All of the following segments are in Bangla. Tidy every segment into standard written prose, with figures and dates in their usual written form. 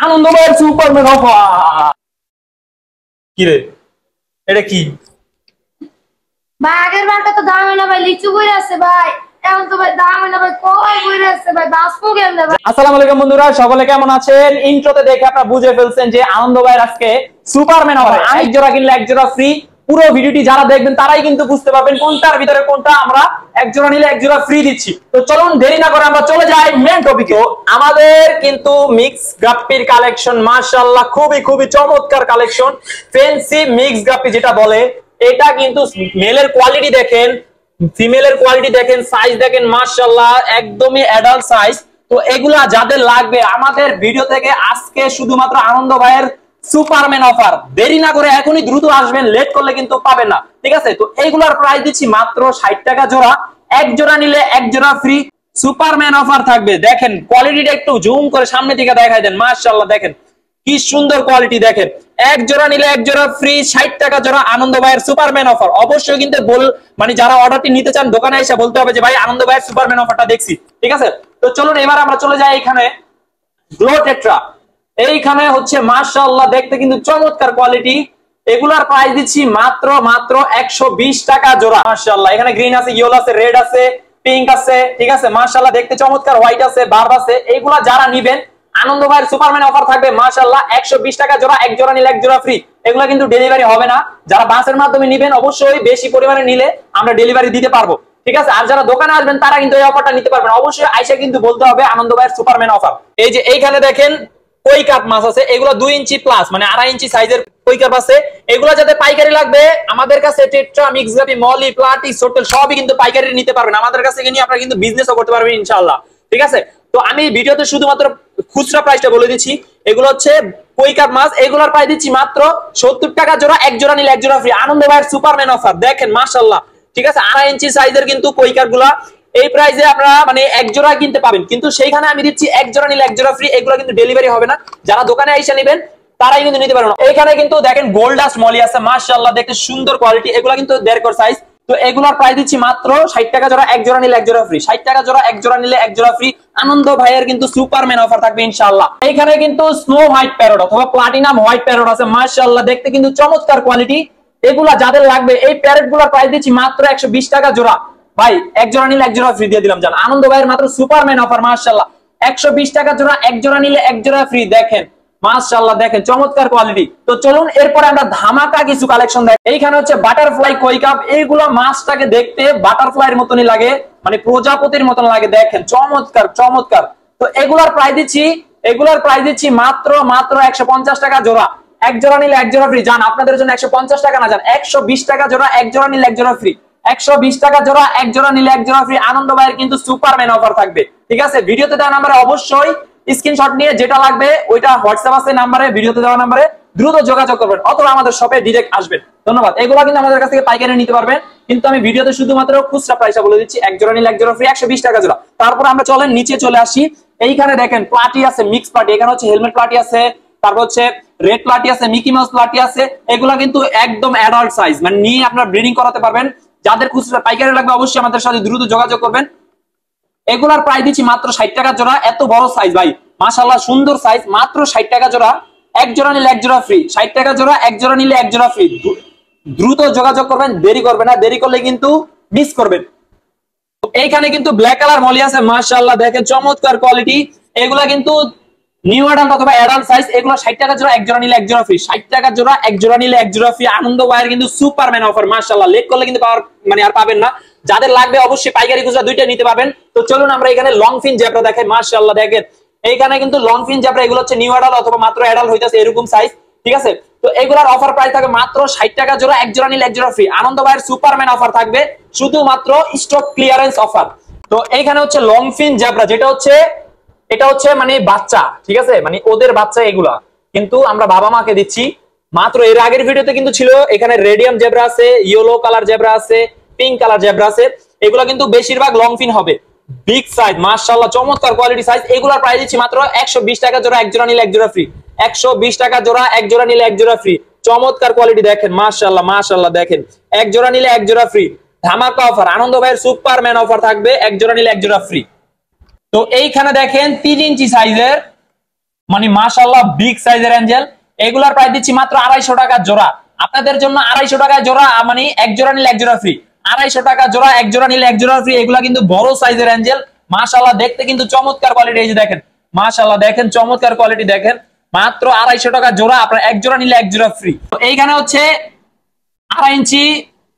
আনন্দময়ের সুপারম্যান অফার। কি রে এটা কি ভাই? আগের বারটা তো দাম না ভাই, লিচু বইরা আছে ভাই। এখন তো ভাই দাম না ভাই, কই বইরা আছে ভাই, বাঁচবো কেমনে ভাই? আসসালামু আলাইকুম বন্ধুরা, সকলে কেমন আছেন? ইন্ট্রোতে দেখে আপনারা বুঝে ফেলছেন যে আনন্দ ভাইয়ের আজকে সুপারম্যান অফার, এক জোড়া কিনলে এক জোড়া ফ্রি। পুরো ভিডিওটি যারা দেখবেন তারাই কিন্তু বুঝতে পারবেন কোনটার ভিতরে কোনটা আমরা এক জোড়া নিলে এক জোড়া ফ্রি দিচ্ছি। তো চলুন দেরি না করে আমরা চলে যাই মেন টপিকে। আমাদের কিন্তু মিক্স গাপ্পির কালেকশন মাশাআল্লাহ খুবই খুবই চমৎকার কালেকশন। ফ্যান্সি মিক্স গাপ্পি যেটা বলে, এটা কিন্তু মেলের কোয়ালিটি দেখেন, ফিমেলের কোয়ালিটি দেখেন, সাইজ দেখেন, মাশাআল্লাহ একদমই অ্যাডাল্ট সাইজ। তো এগুলা যাদের লাগবে আমাদের ভিডিও থেকে আজকে শুধুমাত্র আনন্দ ভাইয়ের সুপারম্যান অফার, দেরি না করে এখনই দ্রুত আসবেন, লেট করলে কিন্তু পাবেন না, ঠিক আছে? তো এইগুলার প্রাইস দিচ্ছি মাত্র 60 টাকা জোড়া, এক জোড়া নিলে এক জোড়া ফ্রি। সুপারম্যান অফার থাকবে, দেখেন কোয়ালিটিটা একটু জুম করে সামনে থেকে দেখাই দেন, মাশাআল্লাহ দেখেন কি সুন্দর কোয়ালিটি, দেখেন এক জোড়া নিলে এক জোড়া ফ্রি, 60 টাকা জোড়া আনন্দ ভাইয়ের সুপারম্যান অফার। অবশ্যই কিন্তু মানে যারা অর্ডারটি নিতে চান দোকানে এসে বলতে হবে যে ভাই আনন্দ ভাইয়ের সুপারম্যান অফারটা দেখছি, ঠিক আছে? তো চলুন এবার আমরা চলে যাই এখানে গ্লো টেট্রা। এইখানে হচ্ছে মাশাআল্লাহ দেখতে কিন্তু চমৎকার কোয়ালিটি, এগুলার প্রাইস দিচ্ছি মাত্র 120 টাকা জোড়া। মাশাআল্লাহ এখানে গ্রিন আছে, ইয়েলো আছে, রেড আছে, পিঙ্ক আছে, ঠিক আছে? মাশাআল্লাহ দেখতে চমৎকার, হোয়াইট আছে, বার্ব আছে। এইগুলা যারা নিবেন আনন্দ ভাইয়ের সুপারম্যান অফার থাকবে মাশাআল্লাহ 120 টাকা জোড়া, এক জোড়া নিলে এক জোড়া ফ্রি। এগুলা কিন্তু ডেলিভারি হবে না, যারা বাসের মাধ্যমে নিবেন অবশ্যই বেশি পরিমাণে নিলে আমরা ডেলিভারি দিতে পারবো, ঠিক আছে? আর যারা দোকানে আসবেন তারা কিন্তু এই অফারটা নিতে পারবেন, অবশ্যই আইসা কিন্তু বলতে হবে আনন্দ ভাইয়ের সুপারম্যান অফার। এই যে এইখানে দেখেন কই কাপ মাছ আছে, এগুলো 2 ইঞ্চি প্লাস মানে 2.5 ইঞ্চি সাইজের কই কাপ আছে। এগুলো যাতে পাইকারি লাগবে আমাদের কাছে টেট্রা, মিক্স গাপি, মলি, প্লাটি, সোটেল সবই কিন্তু পাইকারি নিতে পারবেন আমাদের কাছে, নিয়ে আপনারা কিন্তু বিজনেসও করতে পারবেন ইনশাআল্লাহ, ঠিক আছে? তো আমি ভিডিওতে শুধুমাত্র খুচরা প্রাইসটা বলে দিচ্ছি। এগুলো হচ্ছে কই কাপ মাছ, এগুলোর প্রাইস দিচ্ছি মাত্র 70 টাকা জোড়া, এক জোড়া নিলে এক জোড়া ফ্রি। আনন্দ ভাইয়ের সুপারম্যান অফার দেখেন মাশাআল্লাহ, ঠিক আছে? 2.5 ইঞ্চি সাইজের কিন্তু কই কাপ গুলা এই প্রাইসে আপনারা মানে এক জোড়া কিনতে পাবেন, কিন্তু সেইখানে আমি দিচ্ছি এক জোড়া নিলে এক জোড়া ফ্রি। এগুলো কিন্তু ডেলিভারি হবে না, যারা দোকানে এসে নেবেন তারাই কিন্তু নিতে পারবেন। এইখানে কিন্তু দেখেন গোল্ড ডাস্ট মলি আছে মাশাআল্লাহ, দেখতে সুন্দর কোয়ালিটি, এগুলো কিন্তু 1.5 কোর সাইজ। তো এগুলোর প্রাইস দিচ্ছি মাত্র 60 টাকা জোড়া, এক জোড়া নিলে এক জোড়া ফ্রি। 60 টাকা জোড়া, এক জোড়া নিলে এক জোড়া ফ্রি। আনন্দ ভাইয়ের কিন্তু সুপারম্যান অফার থাকবে ইনশাআল্লাহ। এইখানে কিন্তু স্নো হোয়াইট প্যারট অথবা প্লাটিনাম হোয়াইট প্যারট আছে মাশাআল্লাহ, দেখতে কিন্তু চমৎকার কোয়ালিটি। এগুলা যাদের লাগবে এই প্যারট গুলার প্রাইস দিচ্ছি মাত্র 120 টাকা জোড়া, ভাই এক জোড়া নিলে এক জোড়া ফ্রি দিয়ে দিলাম। জান আনন্দ ভাইয়ের মাত্র সুপারম্যান অফার মাশাআল্লাহ 120 টাকা জোড়া, এক জোড়া নিলে এক জোড়া ফ্রি। দেখেন মাশাআল্লাহ দেখেন চমৎকার কোয়ালিটি। তো চলুন এরপরে আমরা ধামাকা কিছু কালেকশন দেখ। এইখানে হচ্ছে বাটারফ্লাই কই কাপ, এইগুলো মাছটাকে দেখতে বাটারফ্লাইয়ের মতনই লাগে, মানে প্রজাপতির মতন লাগে, দেখেন চমৎকার চমৎকার। তো এগুলার প্রাইস দিচ্ছি মাত্র 150 টাকা জোড়া, এক জোড়া নিলে এক জোড়া ফ্রি। জান আপনাদের জন্য 150 টাকা না, জান 120 টাকা জোড়া, এক জোড়া নিলে এক জোড়া ফ্রি। 120 টাকা জোড়া, এক জোড়া নিলে এক জোড়া ফ্রি। আনন্দ ভাইয়ের কিন্তু সুপারম্যান অফার থাকবে, ঠিক আছে? ভিডিওতে দেওয়া নাম্বারে অবশ্যই স্ক্রিনশট নিয়ে যেটা লাগবে ওইটা হোয়াটসঅ্যাপ আছে নাম্বারে, ভিডিওতে দেওয়া নাম্বারে দ্রুত যোগাযোগ করবেন অথবা আমাদের শপে ডাইরেক্ট আসবেন। ধন্যবাদ। এগুলো কিন্তু আমাদের কাছ থেকে পাইকারি নিতে পারবেন, কিন্তু আমি ভিডিওতে শুধুমাত্র খুচরা প্রাইসটা বলে দিচ্ছি, এক জোড়া নিলে এক জোড়া ফ্রি, 120 টাকা জোড়া। তারপর আমরা চলেন নিচে চলে আসি। এইখানে দেখেন প্লাটি আছে, মিক্স প্লাটি, এখানে হচ্ছে হেলমেট প্লাটি আছে, তারপর হচ্ছে রেড প্লাটি আছে, মিকি মাউস প্লাটি আছে। এগুলা কিন্তু একদম অ্যাডাল্ট সাইজ, মানে নিয়ে আপনারা ব্রিডিং করাতে পারবেন। যাদের খুচরা পাইকারি লাগবে অবশ্যই আমাদের সাথে দ্রুত যোগাযোগ করবেন। এগুলার প্রাইস দিচ্ছি মাত্র 60 টাকা জোড়া, এত বড় সাইজ ভাই মাশাআল্লাহ সুন্দর সাইজ, মাত্র 60 টাকা জোড়া, এক জোড়া নিলে এক জোড়া ফ্রি। 60 টাকা জোড়া, এক জোড়া নিলে এক জোড়া ফ্রি। দ্রুত যোগাযোগ করবেন, দেরি করবেন না, দেরি করলে কিন্তু মিস করবেন। এইখানে কিন্তু ব্ল্যাক কালার মলি আছে মাশাআল্লাহ, দেখেন চমৎকার কোয়ালিটি। এগুলা কিন্তু নিউ অ্যাডাল্ট অথবা অ্যাডাল্ট সাইজ। এগুলো 60 টাকা জোড়া, এক জোড়া নিলে এক জোড়া ফ্রি। 60 টাকা জোড়া, এক জোড়া নিলে এক জোড়া ফ্রি। আনন্দ ভাইয়ের কিন্তু সুপারম্যান অফার মাশাআল্লাহ, লেট করলে কিন্তু পাওয়ার মানে আর পাবেন না। যাদের লাগবে অবশ্যই পাইকারি খুচরা দুইটা নিতে পারবেন। তো চলুন আমরা এখানে লং ফিন জেব্রা দেখাই মাশাআল্লাহ, দেখেন এইখানে কিন্তু লং ফিন জেব্রা, এগুলো হচ্ছে নিউ অ্যাডাল্ট অথবা মাত্র অ্যাডাল্ট হইতাছে এরকম সাইজ, ঠিক আছে? তো এগুলার অফার প্রাইস থাকবে মাত্র 60 টাকা জোড়া, এক জোড়া নিলে এক জোড়া ফ্রি। আনন্দ ভাইয়ের সুপারম্যান অফার থাকবে শুধুমাত্র স্টক ক্লিয়ারেন্স অফার। তো এইখানে হচ্ছে লং ফিন জেব্রা, যেটা হচ্ছে এটা হচ্ছে মানে বাচ্চা, ঠিক আছে? মানে ওদের বাচ্চা এগুলা, কিন্তু আমরা বাবা মাকে দিচ্ছি মাত্র। এর আগের ভিডিওতে কিন্তু ছিল এখানে রেডিয়াম জেব্রা আছে, ইয়েলো কালার জেব্রা আছে, পিঙ্ক কালার জেব্রা আছে। এগুলা কিন্তু বেশিরভাগ লং ফিন হবে, বিগ সাইজ মাশাআল্লাহ চমৎকার কোয়ালিটি সাইজ। এগুলার প্রাইস দিচ্ছি মাত্র 120 টাকা জোড়া, এক জোড়া নিলে এক জোড়া ফ্রি। 120 টাকা জোড়া, এক জোড়া নিলে এক জোড়া ফ্রি। চমৎকার কোয়ালিটি দেখেন মাশাআল্লাহ মাশাআল্লাহ, দেখেন এক জোড়া নিলে এক জোড়া ফ্রি। ধামাকা অফার, আনন্দ ভাইয়ের সুপারম্যান অফার থাকবে, এক জোড়া নিলে এক জোড়া ফ্রি। তো এইখানে দেখেন 3 ইঞ্চি সাইজের মানে মাশাআল্লাহ বিগ সাইজের অ্যাঞ্জেল, এগুলার প্রাইস দিচ্ছি মাত্র 250 টাকা জোড়া। আপনাদের জন্য 250 টাকায় জোড়া, মানে এক জোড়া নিলে এক জোড়া ফ্রি। 250 টাকা জোড়া, এক জোড়া নিলে এক জোড়া ফ্রি। এগুলা কিন্তু বড় সাইজের অ্যাঞ্জেল, মাশাআল্লাহ দেখতে কিন্তু চমৎকার কোয়ালিটি। এই যে দেখেন মাশাআল্লাহ দেখেন চমৎকার কোয়ালিটি, দেখেন মাত্র 250 টাকা জোড়া, আপনার এক জোড়া নিলে এক জোড়া ফ্রি। এইখানে হচ্ছে 2.5 ইঞ্চি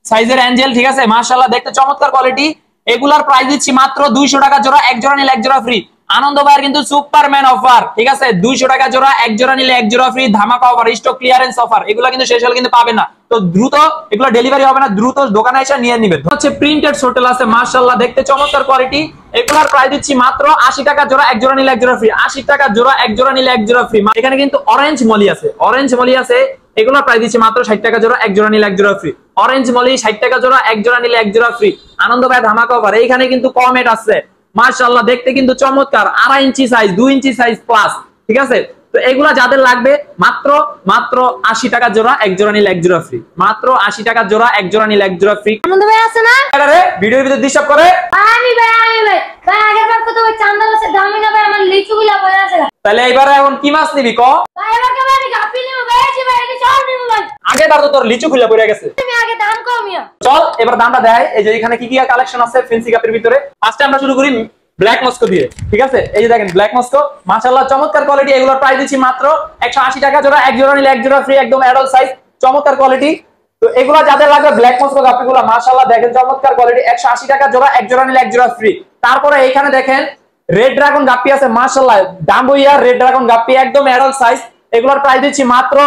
সাইজের অ্যাঞ্জেল, ঠিক আছে মাশাআল্লাহ দেখতে চমৎকার কোয়ালিটি। এগুলার প্রাইস দিচ্ছি মাত্র 200 টাকা জোড়া, এক জোড়া নিলে এক জোড়া ফ্রি। আনন্দ ভাইয়ের কিন্তু সুপারম্যান অফার, ঠিক আছে 200 টাকা জোড়া, এক জোড়া নিলে এক জোড়া ফ্রি, ধামাকা অফার, স্টক ক্লিয়ারেন্স অফার। এগুলা কিন্তু শেষ হলে কিন্তু পাবেন না, তো দ্রুত এগুলো ডেলিভারি হবে না, দ্রুত দোকানে এসে নিয়ে নেবেন। হচ্ছে প্রিন্টেড হোটেল আছে মাশাআল্লাহ দেখতে চমৎকার কোয়ালিটি। এগুলার প্রাইস দিচ্ছি মাত্র 80 টাকা জোড়া, এক জোড়া নিলে এক জোড়া ফ্রি। 80 টাকা জোড়া, এক জোড়া নিলে এক জোড়া ফ্রি। এখানে কিন্তু অরেঞ্জ মলি আছে, অরেঞ্জ মলি আছে, এগুলোর প্রাইস দিচ্ছি মাত্র 60 টাকা জোড়া, এক জোড়া নিলে এক জোড়া ফ্রি। অরেঞ্জ মলি 60 টাকা জোড়া, এক জোড়া নিলে এক জোড়া ফ্রি। আনন্দ ভাই ধামাকা অফার। এইখানে কিন্তু কমেট আছে মাশাআল্লাহ দেখতে কিন্তু চমৎকার, 2.5 ইঞ্চি সাইজ, 2 ইঞ্চি সাইজ প্লাস, ঠিক আছে। তো এগুলা যাদের লাগবে মাত্র 80 টাকা জোড়া, এক জোড়া নিলে এক জোড়া ফ্রি। মাত্র 80 টাকা জোড়া, এক জোড়া নিলে এক জোড়া ফ্রি। আনন্দ ভাই আছে না? আরে ভিডিওর ভিতর ডিস্টার্ব করে আমি ভাই ভাই আগের বার কত ওই চান্দা আছে দামি না ভাই, আমার লিচুগুলা পড়ে আছে। তাহলে এবারে এখন কি মাছ নিবি ক? ভাই এবার কে ভাই গাপি নিব ভাই, ভাই এটা সব নিব ভাই। আগে বার তো তোর লিচু খুলে পড়ে গেছে, তুমি আগে দাম কমিয়া। চল এবার দামটা দেয়। এই যে এখানে কি কি কালেকশন আছে ফেন্সি কাপের ভিতরে। ফার্স্টে আমরা শুরু করি ব্ল্যাক মস্কো দিয়ে, ঠিক আছে। এই যে দেখেন ব্ল্যাক মস্কো মাশাআল্লাহ চমৎকার কোয়ালিটি। এগুলোর প্রাইস দিচ্ছি মাত্র 180 টাকা জোড়া, এক জোড়া নিলে এক জোড়া ফ্রি, একদম অ্যাডাল্ট সাইজ, চমৎকার কোয়ালিটি। তো এগুলা যাদের লাগবে ব্ল্যাক মস্কো গাপ্পিগুলো মাশাআল্লাহ দেখেন চমৎকার কোয়ালিটি, 180 টাকা জোড়া, এক জোড়া নিলে এক জোড়া ফ্রি। তারপরে এইখানে দেখেন রেড ড্রাগন গাপ্পি আছে মাশাআল্লাহ, ডাম্বুইয়ার রেড ড্রাগন গাপ্পি একদম অ্যাডাল্ট সাইজ। এগুলোর প্রাইস দিচ্ছি মাত্র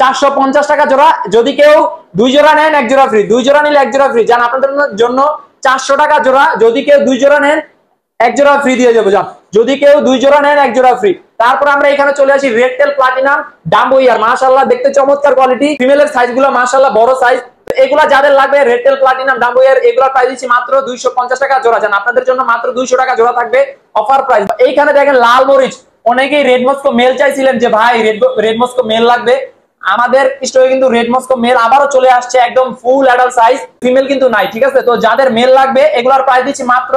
450 টাকা জোড়া। যদি কেউ 2 জোড়া নেন এক জোড়া ফ্রি, 2 জোড়া নিলে এক জোড়া ফ্রি। জান আপনাদের জন্য 400 টাকা জোড়া, যদি কেউ 2 জোড়া নেন এক জোড়া ফ্রি দিয়ে দেবো। জান যদি কেউ 2 জোড়া নেন এক জোড়া ফ্রি। তারপর আমরা এখানে চলে আসি রেড টেল প্লাটিনাম ডাম্বুইয়ার মাশাআল্লাহ দেখতে চমৎকার কোয়ালিটি। ফিমেলের সাইজগুলো মাশাআল্লাহ বড় সাইজ। এগুলা যাদের লাগবে রেড টেল প্লাটিনাম ডাম্বুইয়ার, এগুলোর প্রাইস দিচ্ছি মাত্র 250 টাকা জোড়া। জান আপনাদের জন্য মাত্র 200 টাকা জোড়া থাকবে অফার প্রাইস। এইখানে দেখেন লাল মরিচ, অনেকেই রেড মস্কো মেল চাইছিলেন যে ভাই রেড মস্কো মেল লাগবে। আমাদের স্টকে কিন্তু রেড মস্কো মেল আবারও চলে আসছে, একদম ফুল অ্যাডাল্ট সাইজ, ফিমেল কিন্তু নাই, ঠিক আছে। তো যাদের মেল লাগবে এগুলোর প্রাইস দিচ্ছি মাত্র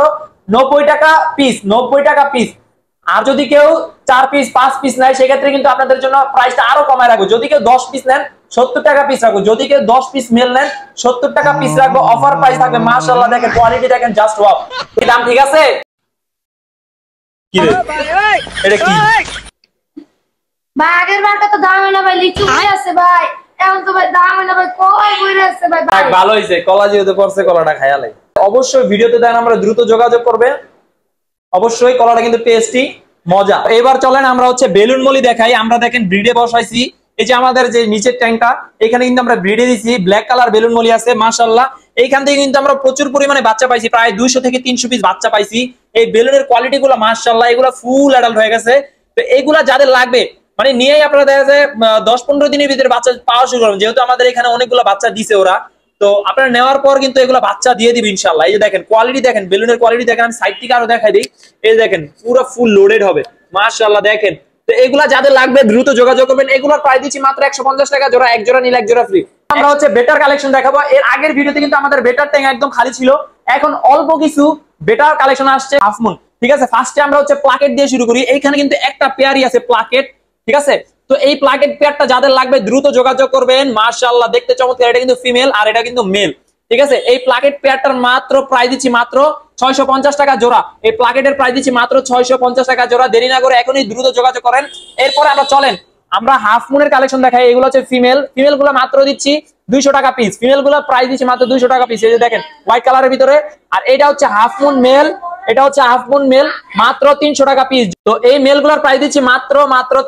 90 টাকা পিস, 90 টাকা পিস। আর যদি কেউ 4 পিস 5 পিস নেয় সেক্ষেত্রে কিন্তু আপনাদের জন্য প্রাইসটা আরো কমায় রাখবো। যদি কেউ 10 পিস নেন 70 টাকা পিস রাখবো, যদি কেউ 10 পিস মেল নেন 70 টাকা পিস রাখবো, অফার প্রাইস থাকবে। মাশাআল্লাহ দেখেন কোয়ালিটি দেখেন জাস্ট ওয়াও। এই দাম ঠিক আছে? কি রে এটা কি ভাই আগের বারটা তো দাম না ভাই, লিচু পড়ে আছে ভাই, এখন তো ভাই দাম না ভাই, কই পড়ে আছে ভাই। ভাই ভালো হইছে, কলা যেহেতু পড়ছে কলাটা খায়া লাগে। অবশ্যই ভিডিওতে দেন আমরা দ্রুত যোগাযোগ করবেন, অবশ্যই কলাটা কিন্তু টেস্টি মজা। এবার চলেন আমরা হচ্ছে বেলুন মলি দেখাই। আমরা দেখেন ব্রিডে বসাইছি, এই যে আমাদের যে নিচের ট্যাঙ্কটা এখানে কিন্তু আমরা ব্রিডে দিছি, ব্ল্যাক কালার বেলুন মলি আছে মাশাআল্লাহ। এইখান থেকে কিন্তু আমরা প্রচুর পরিমাণে বাচ্চা পাইছি, প্রায় 200 থেকে 300 পিস বাচ্চা পাইছি। এই বেলুনের কোয়ালিটি গুলো মাশাআল্লাহ এগুলো ফুল অ্যাডাল্ট হয়ে গেছে। তো এইগুলা যাদের লাগবে মানে নিয়েই আপনারা দেখা যায় 10-15 দিনের ভিতরে বাচ্চা পাওয়া শুরু করবেন, যেহেতু আমাদের এখানে অনেকগুলো বাচ্চা দিছে ওরা। তো আপনারা নেওয়ার পর কিন্তু এগুলো বাচ্চা দিয়ে দিবে ইনশাআল্লাহ। এই যে দেখেন কোয়ালিটি দেখেন, বেলুনের কোয়ালিটি দেখেন, আমি সাইড থেকে আরো দেখাই দিই। এই দেখেন পুরো ফুল লোডেড হবে মাশাআল্লাহ দেখেন। তো এগুলা যাদের লাগবে দ্রুত যোগাযোগ করবেন। এগুলোর প্রাইস দিচ্ছি মাত্র 150 টাকা জোড়া, এক জোড়া নিলে এক জোড়া ফ্রি। আমরা হচ্ছে বেটার কালেকশন দেখাবো। এর আগের ভিডিওতে কিন্তু আমাদের বেটার ট্যাঙ্ক একদম খালি ছিল, এখন অল্প কিছু বেটার কালেকশন আসছে হাফ মুন, ঠিক আছে। ফার্স্টে আমরা হচ্ছে প্লাকেট দিয়ে শুরু করি। এইখানে কিন্তু একটা পেয়ারই আছে প্লাকেট, ঠিক আছে। তো এই প্লাকেট পেয়ারটা যাদের লাগবে দ্রুত যোগাযোগ করবেন। মাশাআল্লাহ দেখতে চমৎকার, এটা কিন্তু ফিমেল আর এটা কিন্তু মেল, ঠিক আছে। এই প্লাকেট পেয়ারটার মাত্র প্রাইস দিচ্ছি মাত্র 650 টাকা জোড়া। এই প্লাকেটের প্রাইস দিচ্ছি মাত্র 650 টাকা জোড়া। দেরি না করে এখনই দ্রুত যোগাযোগ করেন। এরপরে আমরা চলেন আমরা হাফ মুনের কালেকশন দেখাই। এগুলো হচ্ছে ফিমেল, ফিমেল গুলো মাত্র দিচ্ছি 200 টাকা পিস। ফিমেল গুলো প্রাইস দিচ্ছি মাত্র 200 টাকা পিস। এই যে দেখেন হোয়াইট কালারের ভিতরে। আর এটা হচ্ছে হাফ মুন মেল, এটা হচ্ছে হাফ মুন মেল, মাত্র 300 টাকা পিস। তো এই মেল গুলোর প্রাইস দিচ্ছি মাত্র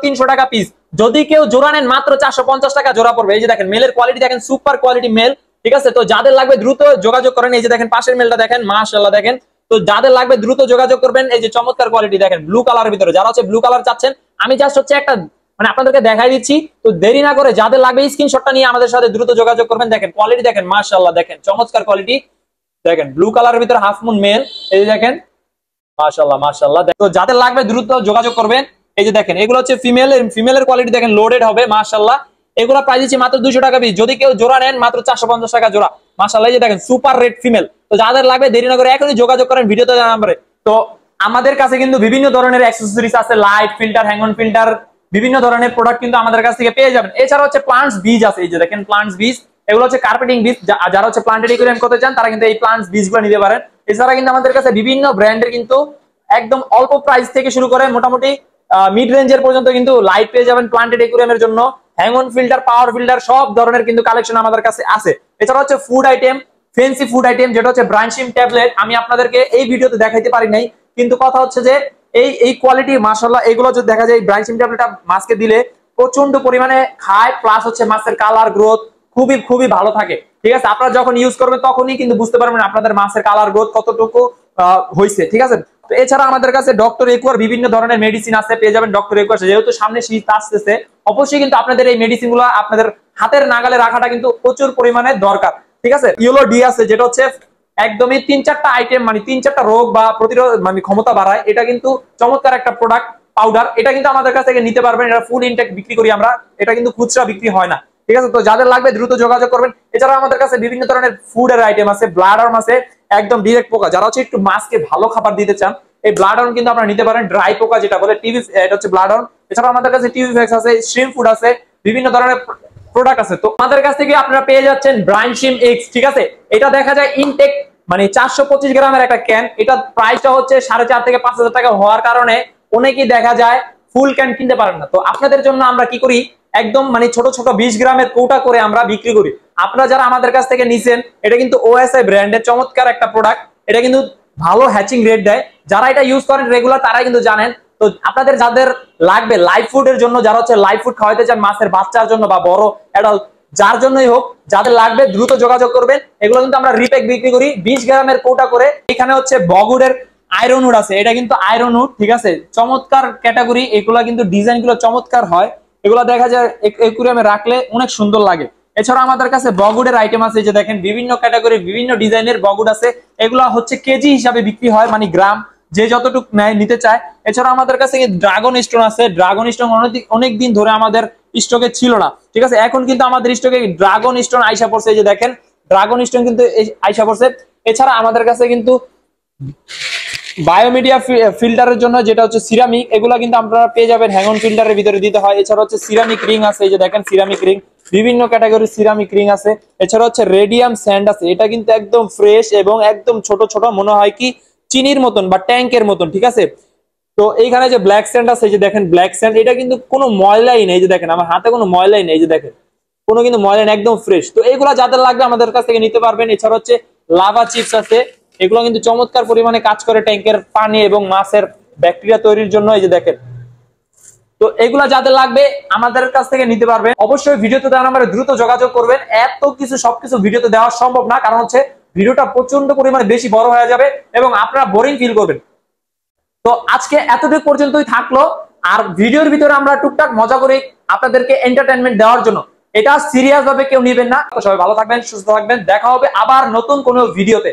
300 টাকা পিস। যদি কেউ জোড়া নেন মাত্র 450 টাকা জোড়া পড়বে। এই যে দেখেন মেলের কোয়ালিটি দেখেন, সুপার কোয়ালিটি মেল, ঠিক আছে। তো যাদের লাগবে দ্রুত যোগাযোগ করেন। এই যে দেখেন পাশের মেলটা দেখেন মাশাআল্লাহ দেখেন। তো যাদের লাগবে দ্রুত যোগাযোগ করবেন। এই যে চমৎকার কোয়ালিটি দেখেন ব্লু কালারের ভিতরে, যারা হচ্ছে ব্লু কালার চাচ্ছেন, আমি জাস্ট হচ্ছে একটা মানে আপনাদেরকে দেখাই দিচ্ছি। তো দেরি না করে যাদের লাগবে স্ক্রিনশটটা নিয়ে আমাদের সাথে দ্রুত যোগাযোগ করবেন। দেখেন কোয়ালিটি দেখেন মাশাআল্লাহ দেখেন চমৎকার কোয়ালিটি দেখেন, ব্লু কালারের ভিতরে হাফ মুন মেল। এই যে দেখেন মাশাআল্লাহ মাশাআল্লাহ। তো যাদের লাগবে দ্রুত যোগাযোগ করবেন। এই যে দেখেন এগুলো হচ্ছে ফিমেল, ফিমেলের কোয়ালিটি দেখেন লোডেড হবে মাশাআল্লাহ। এগুলো প্রাইস দিচ্ছি মাত্র 200 টাকা পিস। যদি কেউ জোড়া নেন মাত্র 450 টাকা জোড়া মাশাআল্লাহ। এই যে দেখেন সুপার রেড ফিমেল। তো যাদের লাগবে দেরি না করে এখনই যোগাযোগ করেন ভিডিওতে নাম্বারে। তো আমাদের কাছে কিন্তু বিভিন্ন ধরনের অ্যাক্সেসরিজ আছে, light filter, hang on filter, বিভিন্ন ধরনের প্রোডাক্ট কিন্তু আমাদের কাছ থেকে পেয়ে যাবেন। এছাড়া হচ্ছে প্লান্টস বীজ আছে, এই যে দেখেন প্লান্টস বীজ, এগুলো হচ্ছে কার্পেটিং বীজ। যারা হচ্ছে প্লান্টের একুয়ারিয়াম করতে চান তারা কিন্তু এই প্লান্টস বীজগুলো নিতে পারেন। এছাড়া কিন্তু আমাদের কাছে বিভিন্ন ব্র্যান্ডের কিন্তু একদম অল্প প্রাইস থেকে শুরু করে মোটামুটি মিড রেঞ্জের পর্যন্ত কিন্তু লাইট পেয়ে যাবেন প্লান্টেড একুয়ারিয়ামের জন্য। Hang on filter, power filter সব ধরনের কিন্তু কালেকশন আমাদের কাছে আছে। এছাড়া হচ্ছে food item, fancy food item যেটা হচ্ছে ব্রাঞ্চিম ট্যাবলেট, আমি আপনাদেরকে এই ভিডিওতে দেখাইতে পারি নাই, কিন্তু কথা হচ্ছে যে এই কোয়ালিটি মাশাআল্লাহ এগুলো যদি দেখা যায় ব্রাঞ্চিম ট্যাবলেটটা মাছকে দিলে প্রচন্ড পরিমাণে খায়, প্লাস হচ্ছে মাছের কালার গ্রোথ খুবই ভালো থাকে। ঠিক আছে, আপনারা যখন ইউজ করবেন তখনই কিন্তু বুঝতে পারবেন আপনাদের মাছের কালার গ্রোথ কতটুকু হয়েছে। ঠিক আছে, তো এছাড়া আমাদের কাছে ডক্টর একুয়ার বিভিন্ন ধরনের মেডিসিন আছে, পেয়ে যাবেন ডক্টর একুয়ার। যেহেতু সামনে শীত আসতেছে, অবশ্যই কিন্তু আপনাদের এই মেডিসিন গুলো আপনাদের হাতের নাগালে রাখাটা কিন্তু প্রচুর পরিমাণে দরকার। ঠিক আছে, ইয়েলো ডি আছে যেটা হচ্ছে একদমই 3-4টা আইটেম, মানে 3-4টা রোগ বা প্রতিরোধ মানে ক্ষমতা বাড়ায়। এটা কিন্তু চমৎকার একটা প্রোডাক্ট পাউডার, এটা কিন্তু আমাদের কাছ থেকে নিতে পারবেন। এটা ফুল ইনটেক বিক্রি করি আমরা, এটা কিন্তু খুচরা বিক্রি হয় না। ঠিক আছে, তো যাদের লাগবে দ্রুত যোগাযোগ করবেন। এছাড়া আমাদের কাছে বিভিন্ন ধরনের ফুডের আইটেম আছে, ব্লাড আর্ম আছে একদম ডিরেক্ট পোকা, যারা হচ্ছে একটু মাছকে ভালো খাবার দিতে চান এই ব্লাড আর্ম কিন্তু আপনারা নিতে পারেন। ড্রাই পোকা যেটা বলে টিভি, এটা হচ্ছে ব্লাড আর্ম। এছাড়া আমাদের কাছে টিভি ফ্যাক্স আছে, শ্রিম ফুড আছে, বিভিন্ন ধরনের প্রোডাক্ট আছে। তো আমাদের কাছ থেকে আপনারা পেয়ে যাচ্ছেন ব্রাঞ্চিম এক্স। ঠিক আছে, এটা দেখা যায় ইনটেক মানে 425 গ্রামের একটা ক্যান, এটা প্রাইসটা হচ্ছে 4,500 থেকে 5,000 টাকা হওয়ার কারণে অনেকেই দেখা যায় ফুল ক্যান কিনতে পারেন না। তো আপনাদের জন্য আমরা কি করি, একদম মানে ছোট ছোট 20 গ্রামের কৌটা করে আমরা বিক্রি করি। আপনারা যারা আমাদের কাছ থেকে নিছেন, এটা কিন্তু ওএসআই ব্র্যান্ডের চমৎকার একটা প্রোডাক্ট, এটা কিন্তু ভালো হ্যাচিং রেট দেয়। যারা এটা ইউজ করেন রেগুলার তারাই কিন্তু জানেন। তো আপনাদের যাদের লাগবে লাইভ ফুডের জন্য, যারা হচ্ছে লাইভ ফুড খাওয়াইতে চান মাছের বাচ্চার জন্য বা বড় অ্যাডাল্ট যার জন্যই হোক, যাদের লাগবে দ্রুত যোগাযোগ করবেন। এগুলো কিন্তু আমরা রিপ্যাক বিক্রি করি 20 গ্রামের কৌটা করে। এখানে হচ্ছে বগুড়ের আয়রন উড আছে, এটা কিন্তু আয়রন উড। ঠিক আছে, চমৎকার ক্যাটাগরি, এগুলা কিন্তু ডিজাইন গুলো চমৎকার হয়, এগুলা দেখা যায় একুয়ারিয়ামে রাখলে অনেক সুন্দর লাগে। এছাড়া আমাদের কাছে বগুড়ের আইটেম আছে, যে দেখেন বিভিন্ন ক্যাটাগরি বিভিন্ন ডিজাইনের বগুড় আছে, এগুলা হচ্ছে কেজি হিসাবে বিক্রি হয়, মানে গ্রাম যে যতটুকু নিতে চায়। এছাড়া আমাদের কাছে ড্রাগন স্টোন আছে, ড্রাগন স্টোন অনেকদিন ধরে আমাদের স্টকে ছিল না। ঠিক আছে, এখন কিন্তু আমাদের স্টকে ড্রাগন স্টোন আইসা পড়ছে, এই যে দেখেন ড্রাগন স্টোন কিন্তু আইসা পড়ছে। এছাড়া আমাদের কাছে কিন্তু বায়োমিডিয়া ফিল্টারের জন্য যেটা হচ্ছে সিরামিক, এগুলা কিন্তু আপনারা পেয়ে যাবেন হ্যাং অন ফিল্টারের ভিতরে দিতে হয়। এছাড়া হচ্ছে সিরামিক রিং আছে, এই যে দেখেন সিরামিক রিং, বিভিন্ন ক্যাটাগরির সিরামিক রিং আছে। এছাড়া হচ্ছে রেডিয়াম স্যান্ড আছে, এটা কিন্তু একদম ফ্রেশ এবং একদম ছোট ছোট, মনে হয় কি চিনির মতন বা ট্যাঙ্কের মতন। ঠিক আছে, তো এইখানে যে ব্ল্যাক স্যান্ড আছে, এই যে দেখেন ব্ল্যাক স্যান্ড, এটা কিন্তু কোনো ময়লাই নেই, এই যে দেখেন আমার হাতে কোনো ময়লাই নেই, এই যে দেখেন কোনো কিন্তু ময়লা নেই, একদম ফ্রেশ। তো এগুলা যাদের লাগবে আমাদের কাছ থেকে নিতে পারবেন। এছাড়া হচ্ছে লাভা চিপস আছে, এগুলো কিন্তু চমৎকার পরিমাণে কাজ করে ট্যাঙ্কের পানি এবং মাছের ব্যাকটেরিয়া তৈরির জন্য, এই যে দেখেন। তো এগুলা যাদের লাগবে আমাদের কাছ থেকে নিতে পারবেন। অবশ্যই ভিডিওতে দেওয়া নাম্বারে দ্রুত যোগাযোগ করবেন। এত কিছু সবকিছু ভিডিওতে দেওয়া সম্ভব না, কারণ হচ্ছে ভিডিওটা প্রচন্ড পরিমাণে বেশি বড় হয়ে যাবে এবং আপনারা বোরিং ফিল করবেন। তো আজকে এতটুকু পর্যন্তই থাকলো। আর ভিডিওর ভিতরে আমরা টুকটাক মজা করে আপনাদেরকে এন্টারটেনমেন্ট দেওয়ার জন্য, এটা সিরিয়াস ভাবে কেউ নেবেন না। তো সবাই ভালো থাকবেন, সুস্থ থাকবেন, দেখা হবে আবার নতুন কোনো ভিডিওতে।